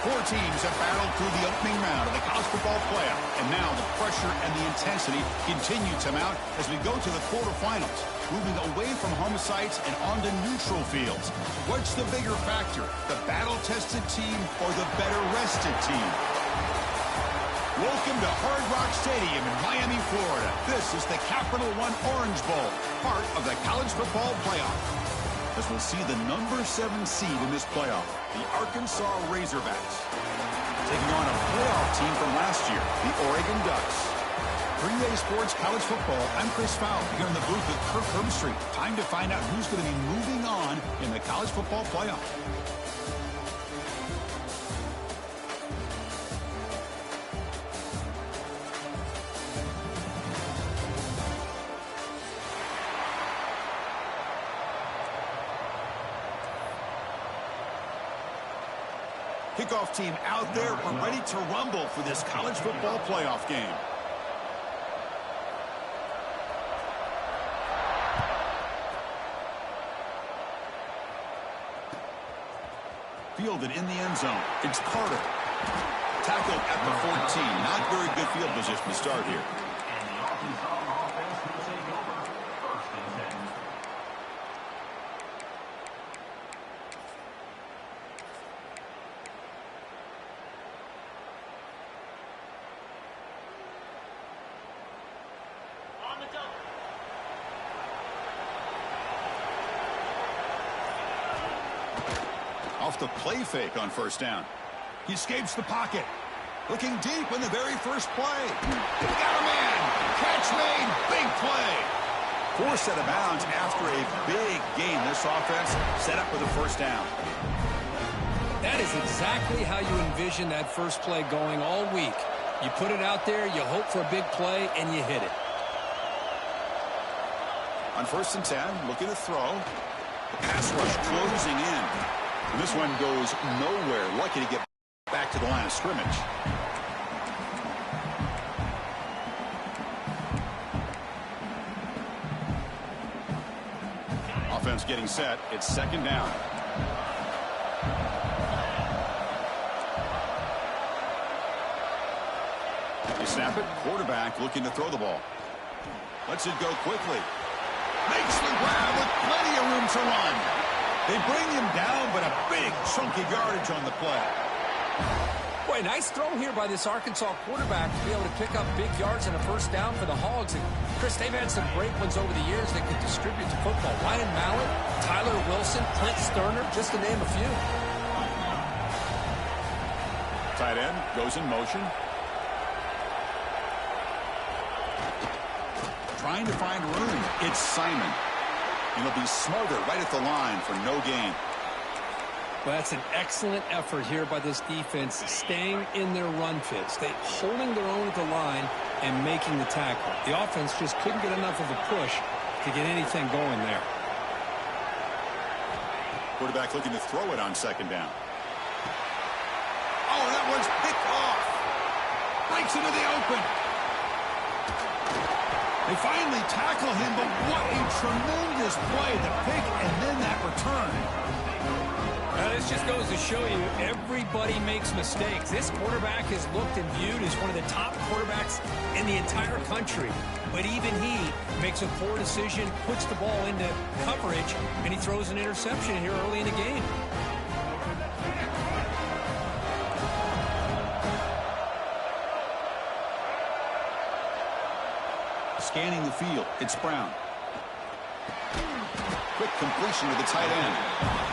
Four teams have battled through the opening round of the college football playoff, and now the pressure and the intensity continue to mount as we go to the quarterfinals, moving away from home sites and onto neutral fields. What's the bigger factor, the battle-tested team or the better-rested team? Welcome to Hard Rock Stadium in Miami, Florida. This is the Capital One Orange Bowl, part of the college football playoff. As we'll see the number 7 seed in this playoff, the Arkansas Razorbacks, taking on a playoff team from last year, the Oregon Ducks. For EA Sports College Football, I'm Chris Fowler here in the booth with Kirk Herbstreit. Time to find out who's going to be moving on in the college football playoff. Kickoff team out there. We're ready to rumble for this college football playoff game. Fielded in the end zone. It's Carter. Tackled at the 14. Not very good field position to start here. Off the play fake on first down. He escapes the pocket. Looking deep in the very first play. He got a man. Catch made. Big play. Forced out of bounds after a big gain. This offense set up with a first down. That is exactly how you envision that first play going all week. You put it out there, you hope for a big play, and you hit it. On 1st and 10, looking to throw. The pass rush closing in. And this one goes nowhere. Lucky to get back to the line of scrimmage. Offense getting set. It's 2nd down. They snap it. Quarterback looking to throw the ball. Lets it go quickly. Makes the grab with plenty of room to run. They bring him down, but a big chunky yardage on the play. Boy, nice throw here by this Arkansas quarterback to be able to pick up big yards and a first down for the Hogs. And Chris, they've had some great ones over the years that could distribute the football. Ryan Mallett, Tyler Wilson, Clint Sterner, just to name a few. Tight end goes in motion. Trying to find room. It's Simon. He'll be smothered right at the line for no gain. Well, that's an excellent effort here by this defense, staying in their run fits. They holding their own at the line and making the tackle. The offense just couldn't get enough of a push to get anything going there. Quarterback looking to throw it on 2nd down. Oh, that one's picked off. Breaks into the open. They finally tackle him, but what a tremendous play. The pick and then that return. This just goes to show you everybody makes mistakes. This quarterback is looked and viewed as one of the top quarterbacks in the entire country. But even he makes a poor decision, puts the ball into coverage, and he throws an interception here early in the game. Scanning the field, it's Brown. Quick completion to the tight end.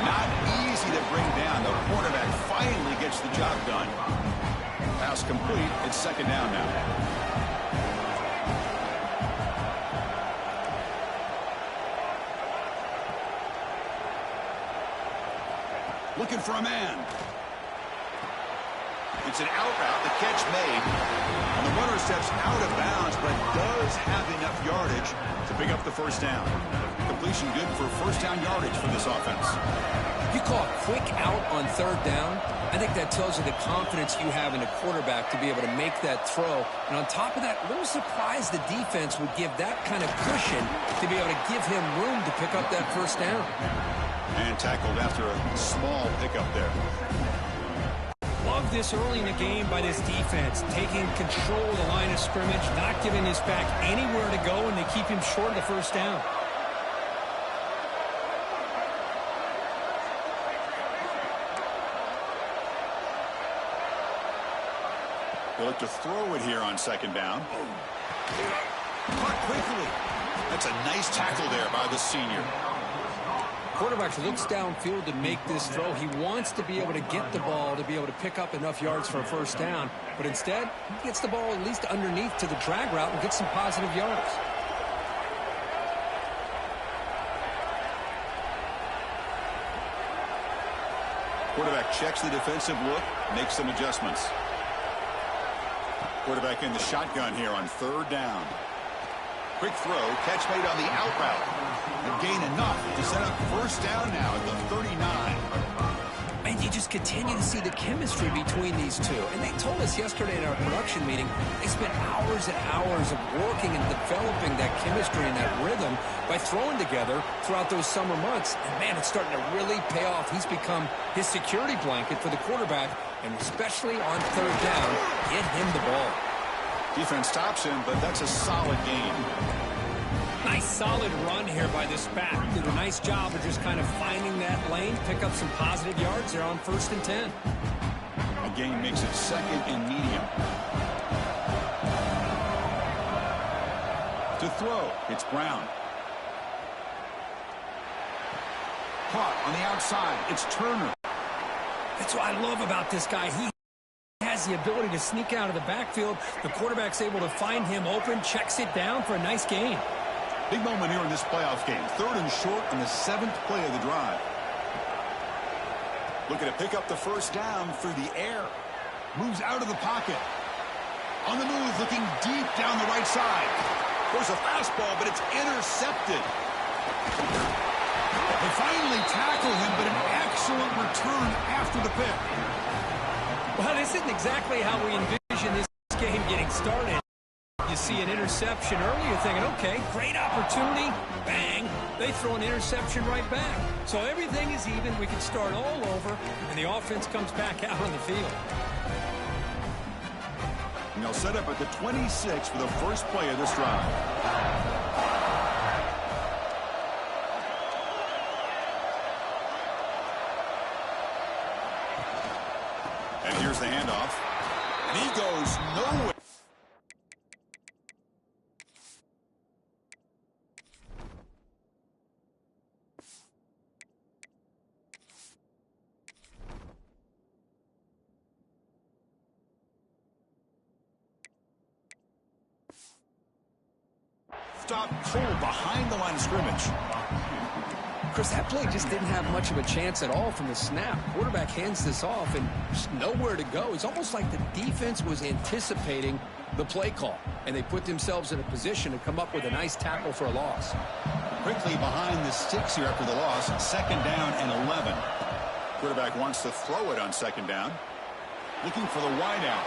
Not easy to bring down. The quarterback finally gets the job done. Pass complete. It's 2nd down now. Looking for a man. It's an out route. The catch made. And the runner steps out of bounds, but does have enough yardage to pick up the first down. Completion good for first down yardage for this offense. You call a quick out on 3rd down. I think that tells you the confidence you have in a quarterback to be able to make that throw. And on top of that, a little surprised the defense would give that kind of cushion to be able to give him room to pick up that first down. And tackled after a small pickup there. Love this early in the game by this defense, taking control of the line of scrimmage, not giving his back anywhere to go, and they keep him short of the first down. They'll look to throw it here on second down. Caught quickly. That's a nice tackle there by the senior. Quarterback looks downfield to make this throw. He wants to be able to get the ball to be able to pick up enough yards for a first down. But instead, he gets the ball at least underneath to the drag route and gets some positive yards. Quarterback checks the defensive look, makes some adjustments. Quarterback in the shotgun here on third down. Quick throw, catch made on the out route. And gain enough to set up first down now at the 39. And you just continue to see the chemistry between these two. And they told us yesterday in our production meeting, they spent hours and hours of working and developing that chemistry and that rhythm by throwing together throughout those summer months. And, man, it's starting to really pay off. He's become his security blanket for the quarterback, and especially on third down, get him the ball. Defense stops him, but that's a solid gain. Nice solid run here by this back. Did a nice job of just kind of finding that lane, pick up some positive yards there on 1st and 10. A gain makes it second and medium. To throw, it's Brown. Caught on the outside, it's Turner. That's what I love about this guy. He has the ability to sneak out of the backfield. The quarterback's able to find him open, checks it down for a nice gain. Big moment here in this playoff game. 3rd and short on the 7th play of the drive. Looking to pick up the first down through the air. Moves out of the pocket. On the move, looking deep down the right side. There's a fastball, but it's intercepted. They finally tackle him, but an excellent return after the pick. Well, this isn't exactly how we envision this game getting started. You see an interception early, you're thinking, okay, great opportunity, bang, they throw an interception right back. So everything is even, we can start all over, and the offense comes back out on the field. And they'll set up at the 26 for the first play of this drive. And here's the handoff. And he goes nowhere. Stop cold behind the line of scrimmage. Chris, that play just didn't have much of a chance at all from the snap. Quarterback hands this off and just nowhere to go. It's almost like the defense was anticipating the play call, and they put themselves in a position to come up with a nice tackle for a loss. Quickly behind the sticks here after the loss. 2nd down and 11. Quarterback wants to throw it on 2nd down. Looking for the wideout.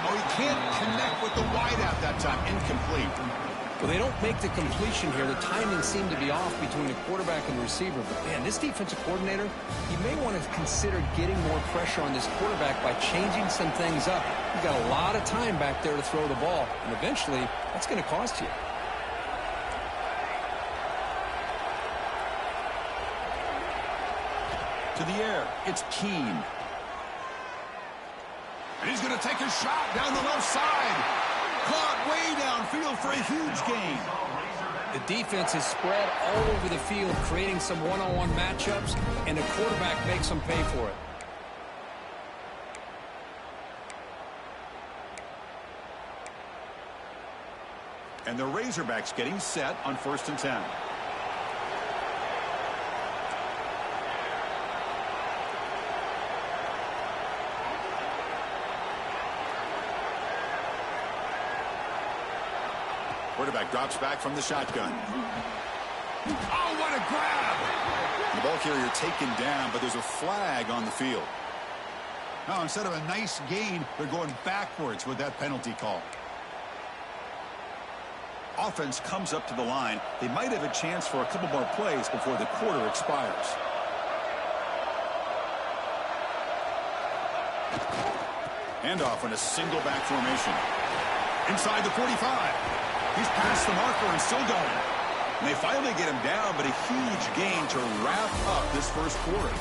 Oh, he can't connect with the wideout that time. Incomplete. Well, they don't make the completion here. The timing seemed to be off between the quarterback and the receiver. But, man, this defensive coordinator, he may want to consider getting more pressure on this quarterback by changing some things up. You've got a lot of time back there to throw the ball, and eventually that's going to cost you. To the air, it's Keene. And he's going to take a shot down the left side. Caught way downfield for a huge gain. The defense is spread all over the field, creating some one-on-one matchups, and the quarterback makes them pay for it. And the Razorbacks getting set on 1st and 10. Quarterback drops back from the shotgun. Oh, what a grab! The ball carrier taken down, but there's a flag on the field. Now, instead of a nice gain, they're going backwards with that penalty call. Offense comes up to the line. They might have a chance for a couple more plays before the quarter expires. Handoff in a single back formation. Inside the 45. He's past the marker and still going. And they finally get him down, but a huge gain to wrap up this first quarter.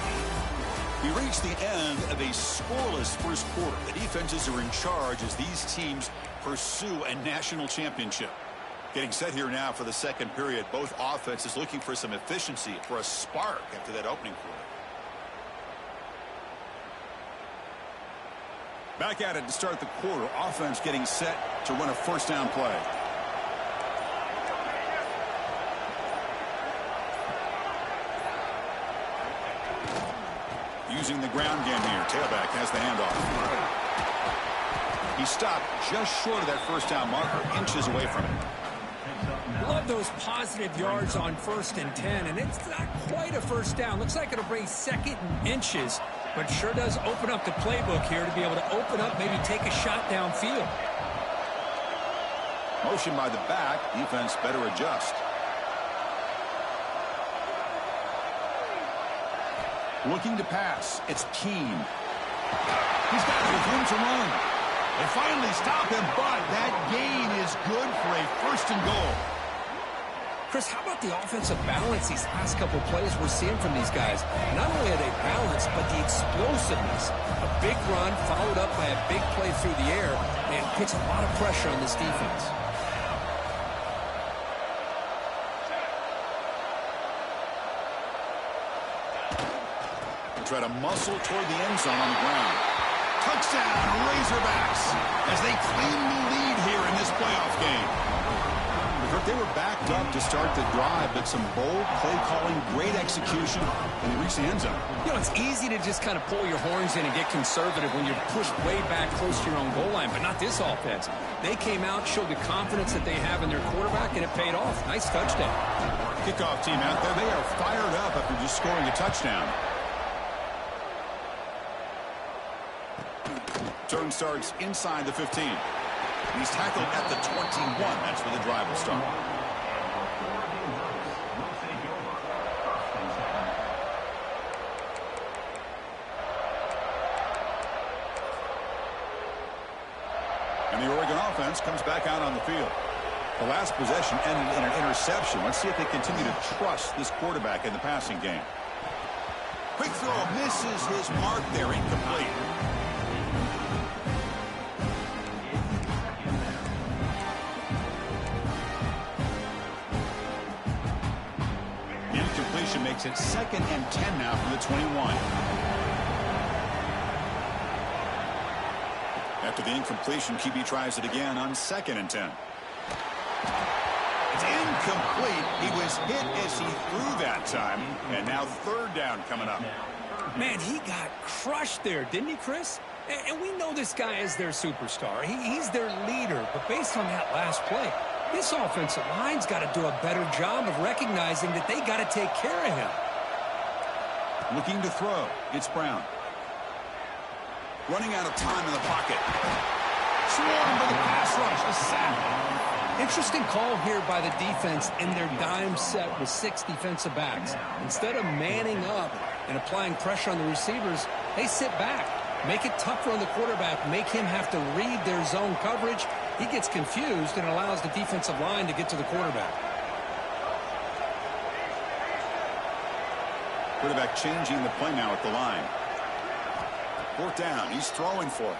We reach the end of a scoreless first quarter. The defenses are in charge as these teams pursue a national championship. Getting set here now for the second period. Both offenses looking for some efficiency, for a spark after that opening quarter. Back at it to start the quarter. Offense getting set to run a first down play. Using the ground game here. Tailback has the handoff. He stopped just short of that first down marker, inches away from it. Love those positive yards on 1st and 10, and it's not quite a first down. Looks like it'll bring 2nd and inches, but sure does open up the playbook here to be able to open up, maybe take a shot downfield. Motion by the back. Defense better adjust. Looking to pass. It's Keene. He's got room to run. They finally stop him, but that gain is good for a 1st and goal. Chris, how about the offensive balance these last couple plays we're seeing from these guys? Not only are they balanced, but the explosiveness. A big run followed up by a big play through the air, and puts a lot of pressure on this defense. Try to muscle toward the end zone on the ground. Touchdown, Razorbacks, as they claim the lead here in this playoff game. They were backed up to start the drive, but some bold play calling, great execution, and they reached the end zone. You know, it's easy to just kind of pull your horns in and get conservative when you're pushed way back close to your own goal line, but not this offense. They came out, showed the confidence that they have in their quarterback, and it paid off. Nice touchdown. Kickoff team out there. They are fired up after just scoring a touchdown. Turn starts inside the 15. He's tackled at the 21. That's where the drive will start. And the Oregon offense comes back out on the field. The last possession ended in an interception. Let's see if they continue to trust this quarterback in the passing game. Quick throw misses his mark there, incomplete. Makes it 2nd and 10 now from the 21. After the incompletion, QB tries it again on 2nd and 10. It's incomplete. He was hit as he threw that time, and now 3rd down coming up. Man, he got crushed there, didn't he, Chris? And we know this guy is their superstar. He's their leader, but based on that last play, this offensive line's got to do a better job of recognizing that they got to take care of him. Looking to throw. It's Brown. Running out of time in the pocket. Swarmed by the pass rush. A sack. Interesting call here by the defense in their dime set with 6 defensive backs. Instead of manning up and applying pressure on the receivers, they sit back. Make it tougher on the quarterback. Make him have to read their zone coverage. He gets confused and allows the defensive line to get to the quarterback. Quarterback changing the play now at the line. 4th down. He's throwing for it.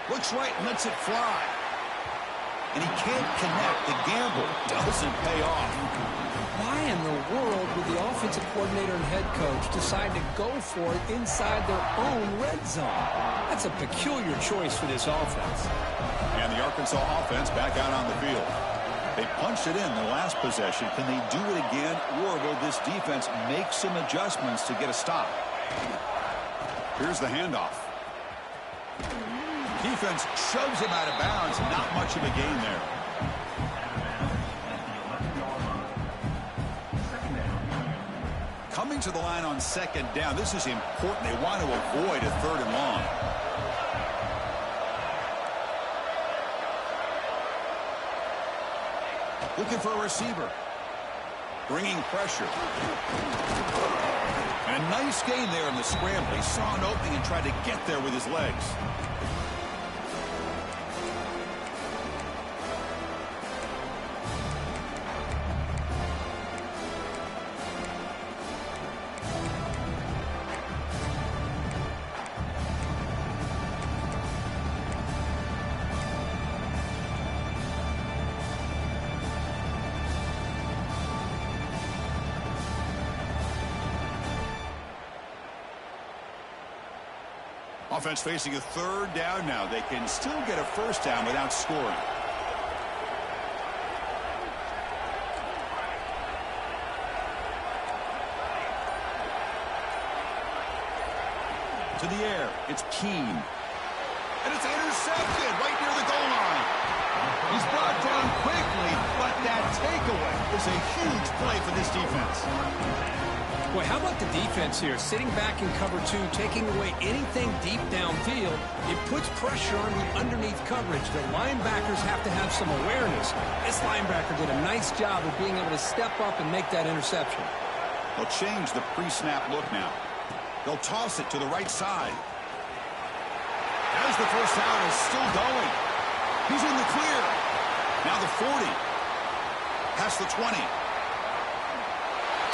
Looks right and lets it fly. And he can't connect. The gamble doesn't pay off. Why in the world would the offensive coordinator and head coach decide to go for it inside their own red zone? That's a peculiar choice for this offense. And the Arkansas offense back out on the field. They punched it in the last possession. Can they do it again, or will this defense make some adjustments to get a stop? Here's the handoff. Defense shoves him out of bounds. Not much of a gain there. Coming to the line on 2nd down. This is important. They want to avoid a 3rd and long. Looking for a receiver. bringing pressure. And a nice gain there in the scramble. He saw an opening and tried to get there with his legs. Offense facing a third down now. They can still get a first down without scoring. To the air, it's Keene. And it's intercepted right near the goal line. He's brought down quickly, but that takeaway is a huge play for this defense. Boy, how about the defense here? Sitting back in cover two, taking away anything deep downfield. It puts pressure on the underneath coverage. The linebackers have to have some awareness. This linebacker did a nice job of being able to step up and make that interception. They'll change the pre-snap look now. They'll toss it to the right side. As the first down is still going. He's in the clear. Now the 40. Past the 20.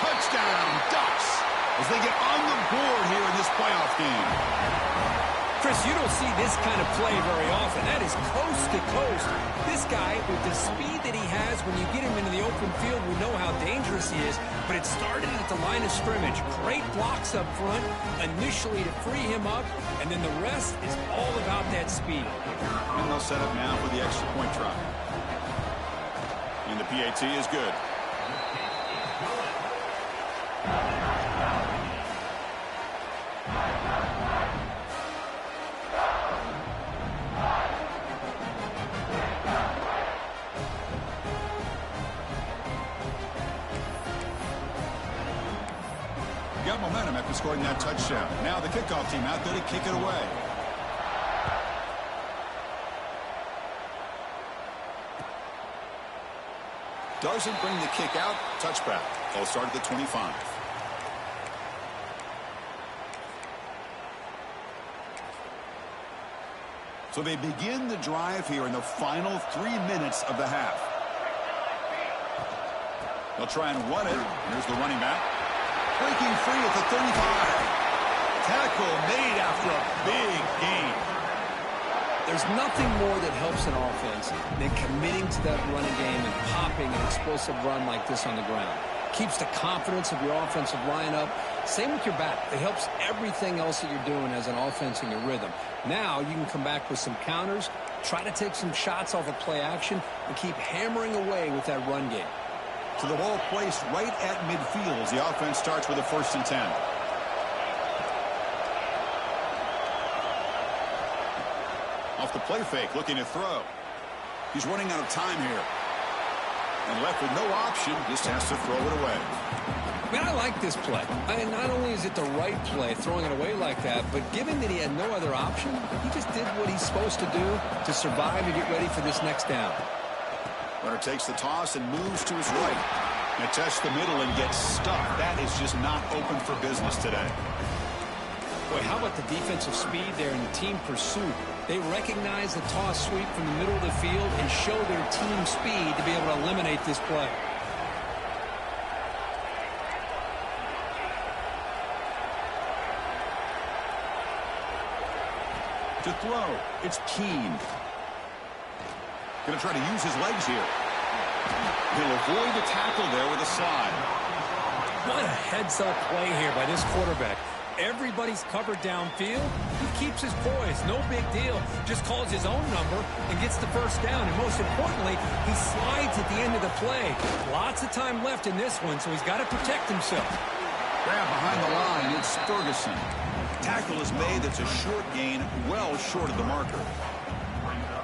Touchdown, Ducks, as they get on the board here in this playoff game. Chris, you don't see this kind of play very often. That is coast to coast. This guy, with the speed that he has, when you get him into the open field, we know how dangerous he is. But it started at the line of scrimmage. Great blocks up front, initially to free him up, and then the rest is all about that speed. And they'll set up now for the extra point try. And the PAT is good. Got momentum after scoring that touchdown. Now the kickoff team out there to kick it away. Doesn't bring the kick out. Touchback. They'll start at the 25. So they begin the drive here in the final 3 minutes of the half. They'll try and run it. Here's the running back. Breaking free at the 35. Tackle made after a big gain. There's nothing more that helps an offense than committing to that running game and popping an explosive run like this on the ground. Keeps the confidence of your offensive lineup. Same with your back. It helps everything else that you're doing as an offense in your rhythm. Now you can come back with some counters, try to take some shots off of play action, and keep hammering away with that run game. So the ball placed right at midfield as the offense starts with a 1st and 10. Off the play fake, looking to throw. He's running out of time here. And left with no option, just has to throw it away. Man, I like this play. Not only is it the right play, throwing it away like that, but given that he had no other option, he just did what he's supposed to do to survive and get ready for this next down. Runner takes the toss and moves to his right. And tests the middle and gets stuck. That is just not open for business today. Boy, how about the defensive speed there in the team pursuit? They recognize the toss sweep from the middle of the field and show their team speed to be able to eliminate this play. To throw, it's Keene. Going to try to use his legs here. He'll avoid the tackle there with a slide. What a heads-up play here by this quarterback. Everybody's covered downfield. He keeps his poise. No big deal. Just calls his own number and gets the first down. And most importantly, he slides at the end of the play. Lots of time left in this one, so he's got to protect himself. Grab behind the line. It's Ferguson. Tackle is made. That's a short gain, well short of the marker.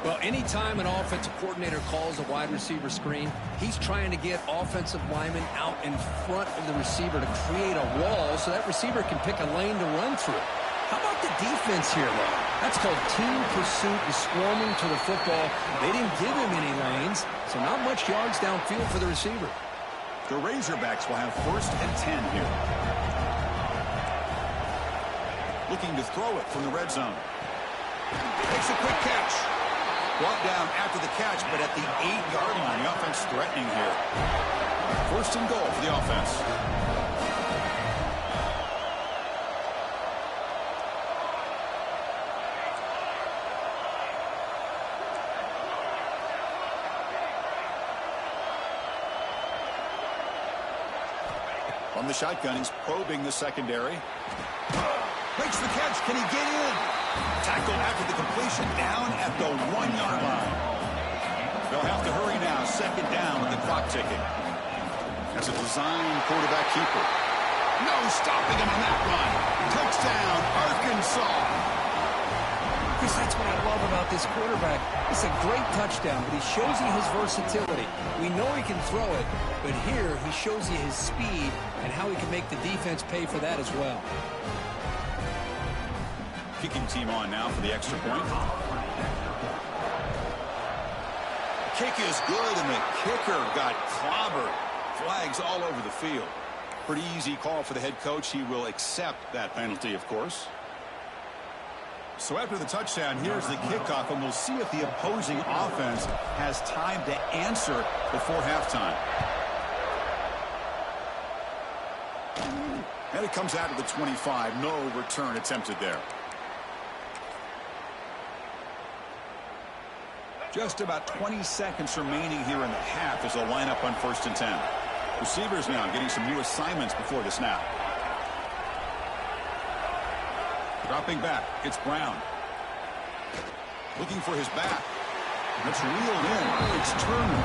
Well, anytime an offensive coordinator calls a wide receiver screen, he's trying to get offensive linemen out in front of the receiver to create a wall so that receiver can pick a lane to run through. How about the defense here, though? That's called team pursuit and swarming to the football. They didn't give him any lanes, so not much yards downfield for the receiver. The Razorbacks will have 1st and 10 here. Looking to throw it from the red zone. Makes a quick catch. Brought down after the catch, but at the 8-yard line. The offense threatening here. 1st and goal for the offense. From the shotgun, he's probing the secondary. Makes the catch. Can he get in? Tackled after the completion, down at the 1-yard line. They'll have to hurry now. 2nd down with the clock ticking. That's a design quarterback keeper. No stopping him on that run. Touchdown, Arkansas. Chris, that's what I love about this quarterback. It's a great touchdown, but he shows you his versatility. We know he can throw it, but here he shows you his speed and how he can make the defense pay for that as well. Kicking team on now for the extra point. Kick is good, and the kicker got clobbered. Flags all over the field. Pretty easy call for the head coach. He will accept that penalty, of course. So after the touchdown, here's the kickoff, and we'll see if the opposing offense has time to answer before halftime. And it comes out of the 25. No return attempted there. Just about 20 seconds remaining here in the half as they'll line up on 1st and 10. Receivers now getting some new assignments before the snap. Dropping back, it's Brown. Looking for his back. That's reeled in. It's Turner.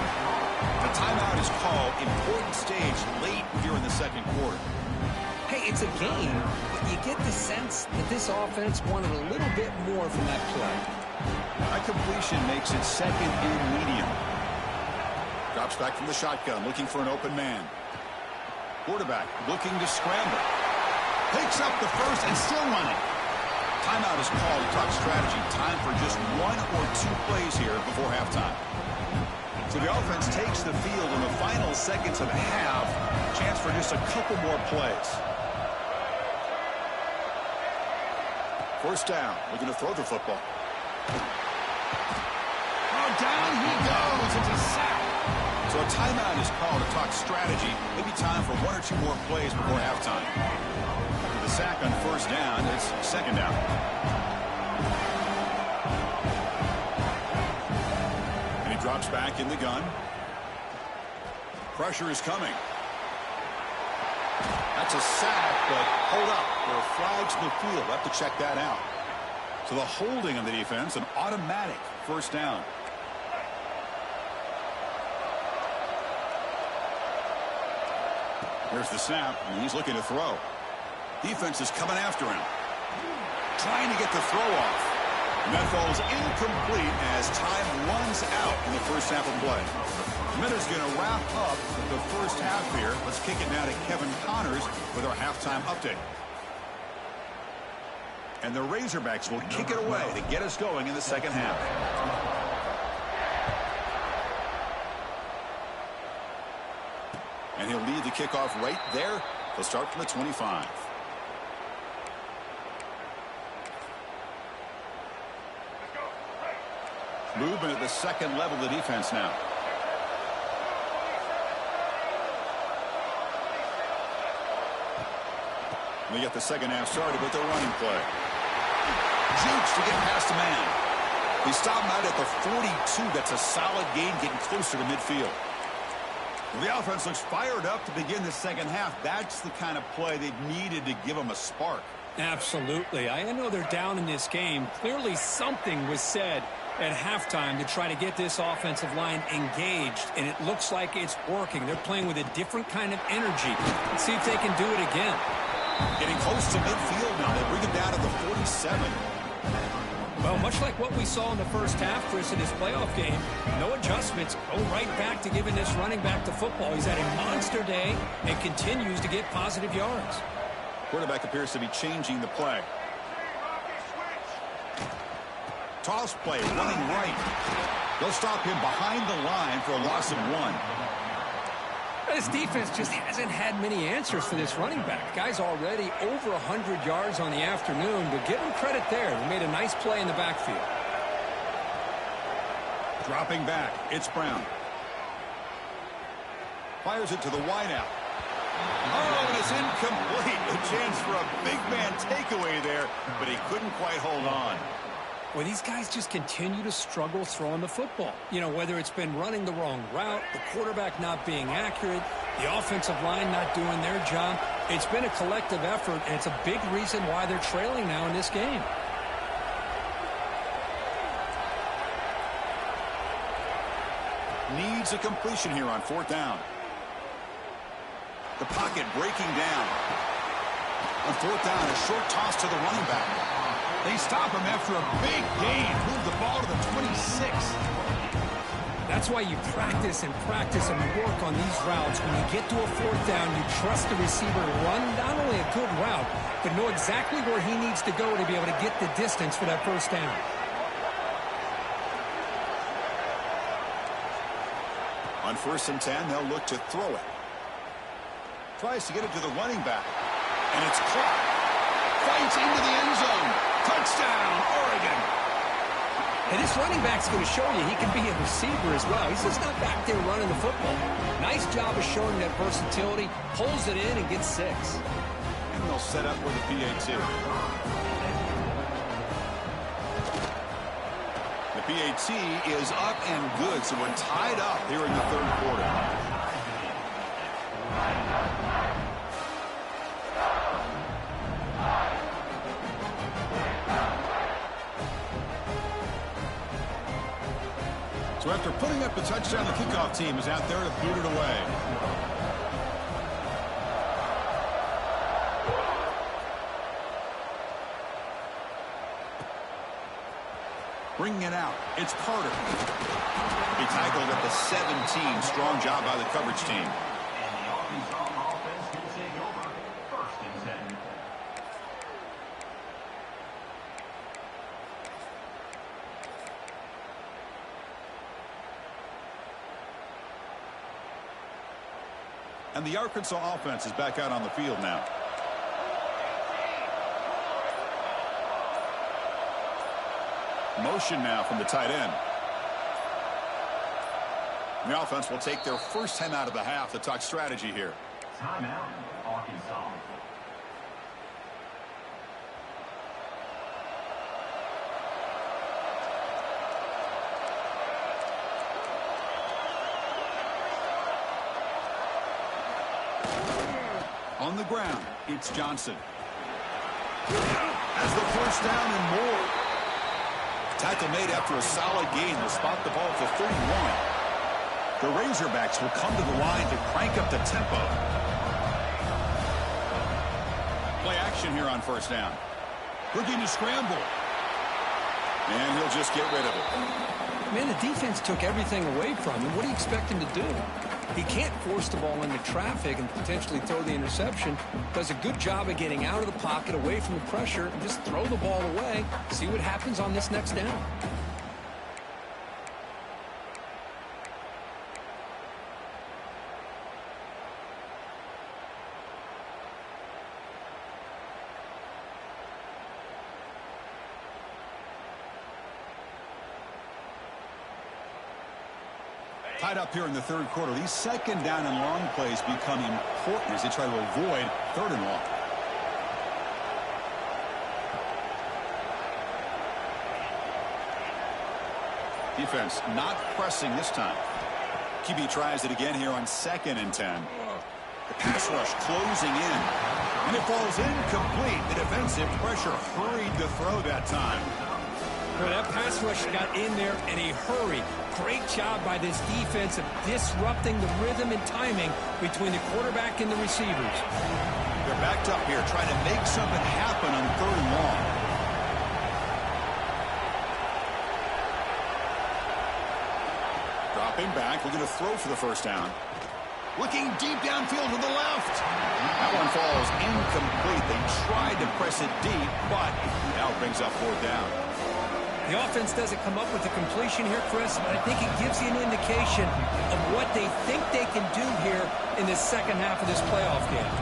The timeout is called. Important stage late here in the 2nd quarter. Hey, it's a game, but you get the sense that this offense wanted a little bit more from that play. High completion makes it 2nd and medium. Drops back from the shotgun, looking for an open man. Quarterback looking to scramble. Picks up the 1st and still running. Timeout is called to talk strategy. Time for just 1 or 2 plays here before halftime. So the offense takes the field in the final seconds of the half. Chance for just a couple more plays. 1st down. Looking to throw the football. Oh, down he goes. It's a sack. So a timeout is called to talk strategy. Maybe time for 1 or 2 more plays before halftime. The sack on 1st down, it's 2nd down. And he drops back in the gun. Pressure is coming. That's a sack, but hold up. There are flags in the field. We'll have to check that out. So the holding on the defense, an automatic 1st down. Here's the snap, and he's looking to throw. Defense is coming after him. Trying to get the throw off. And that falls incomplete as time runs out in the 1st half of play. Minutes going to wrap up the 1st half here. Let's kick it now to Kevin Connors with our halftime update. And the Razorbacks will kick it away to get us going in the 2nd half. And he'll lead the kickoff right there. He'll start from the 25. Movement at the 2nd level of the defense now. We get the 2nd half started with their running play. Jukes to get past the man. He stopped out at the 42. That's a solid gain, getting closer to midfield. The offense looks fired up to begin the 2nd half. That's the kind of play they needed to give them a spark. Absolutely. I know they're down in this game. Clearly something was said at halftime to try to get this offensive line engaged, and it looks like it's working. They're playing with a different kind of energy. Let's see if they can do it again. Getting close to midfield now. They bring him down to the 47. Well, much like what we saw in the 1st half, Chris, in his playoff game, no adjustments. Go right back to giving this running back the football. He's had a monster day and continues to get positive yards. Quarterback appears to be changing the play. Toss play, running right. They'll stop him behind the line for a loss of 1. This defense just hasn't had many answers for this running back. Guy's already over 100 yards on the afternoon, but give him credit there. He made a nice play in the backfield. Dropping back, it's Brown. Fires it to the wideout. Oh, and it's incomplete. A chance for a big man takeaway there, but he couldn't quite hold on. Well, these guys just continue to struggle throwing the football. You know, whether it's been running the wrong route, the quarterback not being accurate, the offensive line not doing their job. It's been a collective effort, and it's a big reason why they're trailing now in this game. Needs a completion here on 4th down. The pocket breaking down. On 4th down, a short toss to the running back. They stop him after a big gain. Move the ball to the 26. That's why you practice and work on these routes. When you get to a 4th down, you trust the receiver to run not only a good route, but know exactly where he needs to go to be able to get the distance for that 1st down. On 1st and 10, they'll look to throw it. Tries to get it to the running back. And it's caught. Fights into the end zone. Touchdown, Oregon. And this running back's going to show you he can be a receiver as well. He's just not back there running the football. Nice job of showing that versatility. Pulls it in and gets 6. And they'll set up with a PAT. The PAT is up and good, so we're tied up here in the 3rd quarter. So after putting up the touchdown, the kickoff team is out there to boot it away. Bringing it out, it's Carter. He tackled at the 17. Strong job by the coverage team. And the Arkansas offense is back out on the field now. Motion now from the tight end. The offense will take their first time out of the half to talk strategy here. Timeout, Arkansas. On the ground, it's Johnson. Has the first down and more. Tackle made after a solid gain. They'll spot the ball for 31. The Razorbacks will come to the line to crank up the tempo. Play action here on 1st down. Looking to scramble. And he'll just get rid of it. Man, the defense took everything away from him. What do you expect him to do? He can't force the ball into traffic and potentially throw the interception. Does a good job of getting out of the pocket, away from the pressure, and just throw the ball away. See what happens on this next down. Tied up here in the 3rd quarter. These 2nd down and long plays become important as they try to avoid 3rd and long. Defense not pressing this time. QB tries it again here on 2nd and 10. The pass rush closing in. And it falls incomplete. The defensive pressure hurried to throw that time. Well, that pass rush got in there in a hurry. Great job by this defense of disrupting the rhythm and timing between the quarterback and the receivers. They're backed up here trying to make something happen on 3rd and long. Dropping back, we're going to throw for the 1st down. Looking deep downfield to the left. That one falls incomplete. They tried to press it deep, but now it brings up 4th down. The offense doesn't come up with a completion here, Chris, but I think it gives you an indication of what they think they can do here in the second half of this playoff game.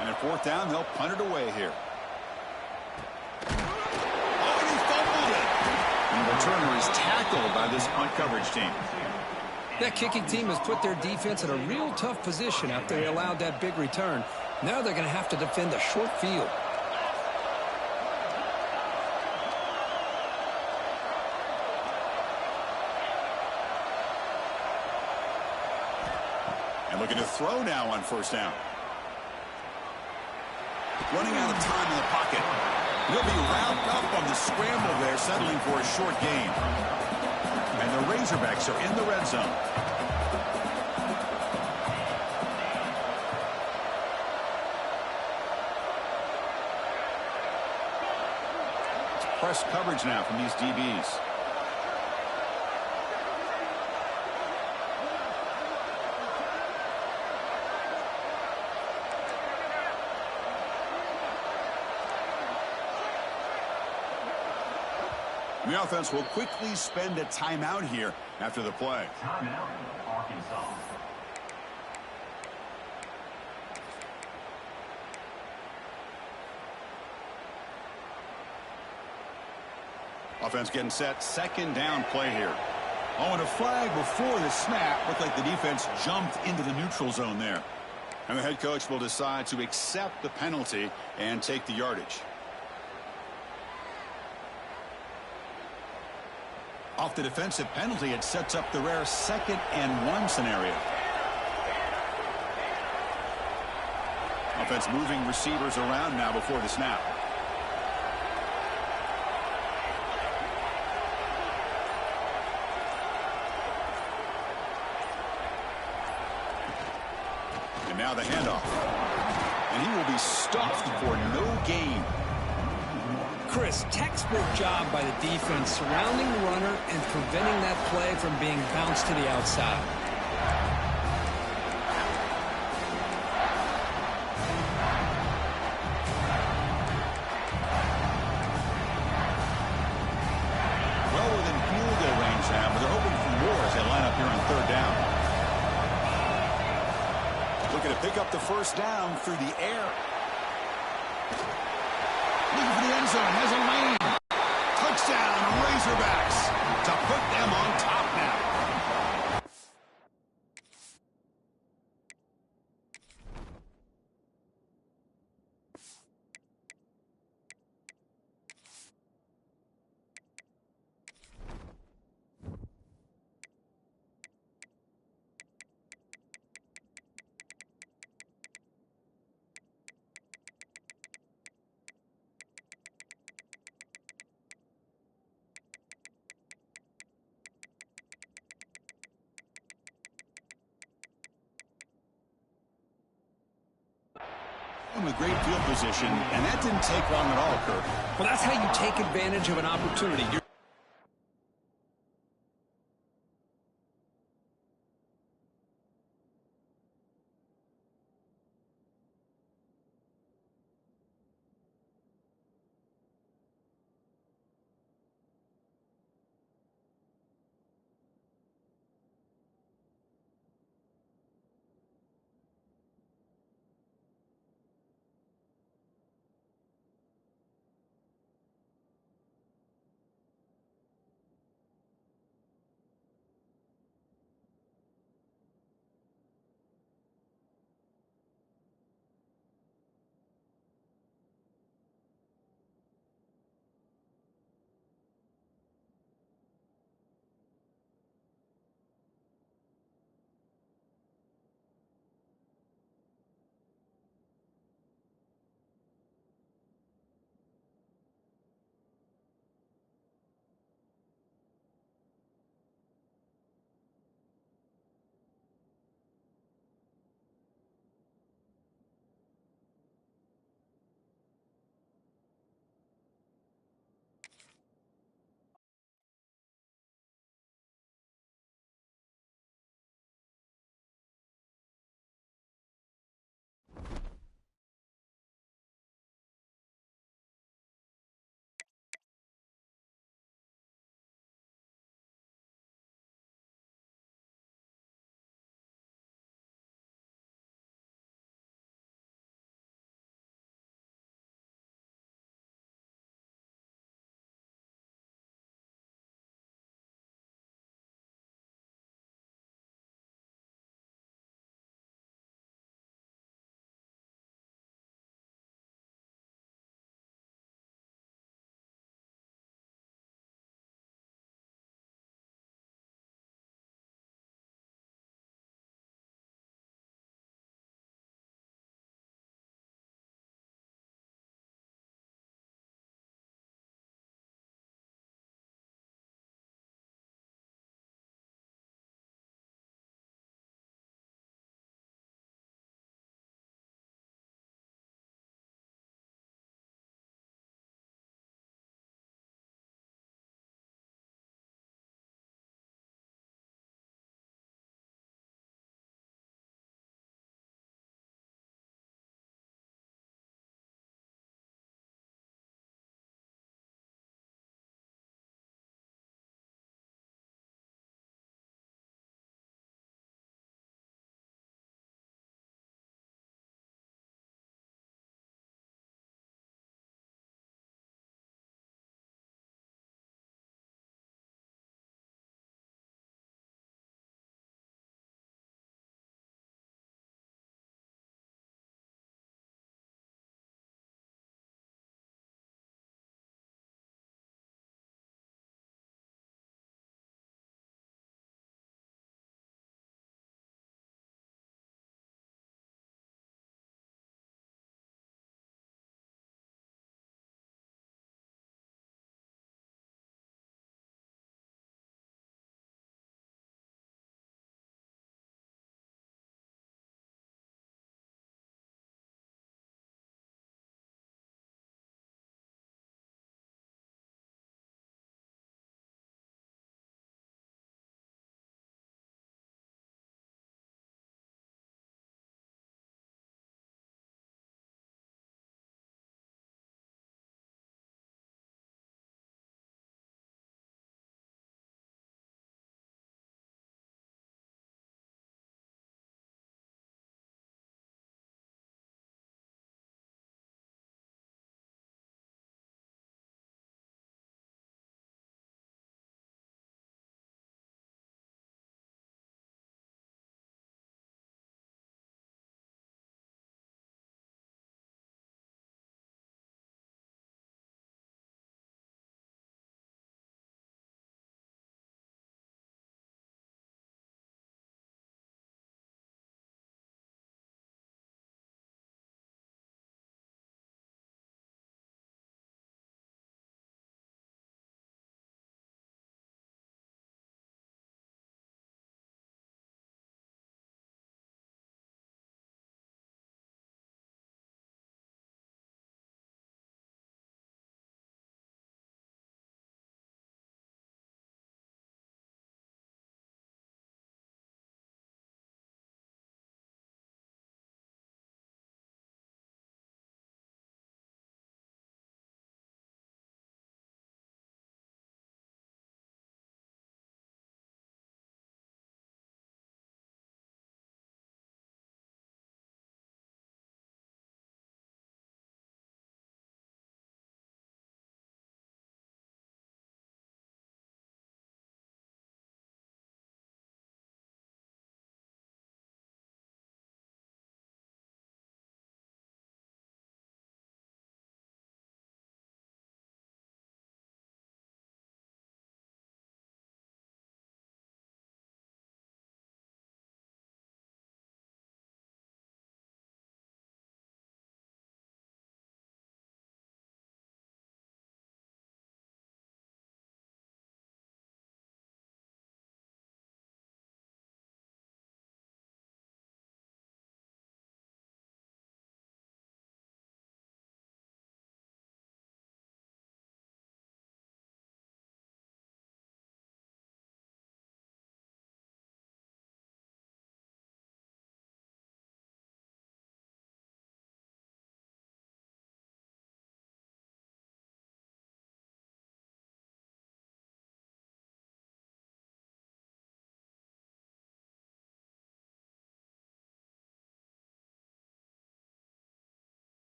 And at fourth down, they'll punt it away here. Oh, and he fumbled it. And the returner is tackled by this punt coverage team. That kicking team has put their defense in a real tough position after they allowed that big return. Now they're going to have to defend a short field. And looking to throw now on first down. Running out of time in the pocket. He'll be wrapped up on the scramble there, settling for a short gain. And the Razorbacks are in the red zone. It's press coverage now from these DBs. The offense will quickly spend a timeout here after the play. Timeout, Arkansas. Offense getting set. Second down play here. Oh, and a flag before the snap. Looked like the defense jumped into the neutral zone there. And the head coach will decide to accept the penalty and take the yardage. Off the defensive penalty, it sets up the rare 2nd and 1 scenario. Offense moving receivers around now before the snap. And now the handoff. And he will be stuffed for no gain. Chris, textbook job by the defense surrounding the runner and preventing that play from being bounced to the outside. Well within field goal range now, but they're hoping for more as they line up here on third down. Looking to pick up the first down through the air. Looking for the end zone, has a lane. Touchdown, Razorbacks, to put them on top now. With great field position, and that didn't take long at all, Kirk. Well, that's how you take advantage of an opportunity.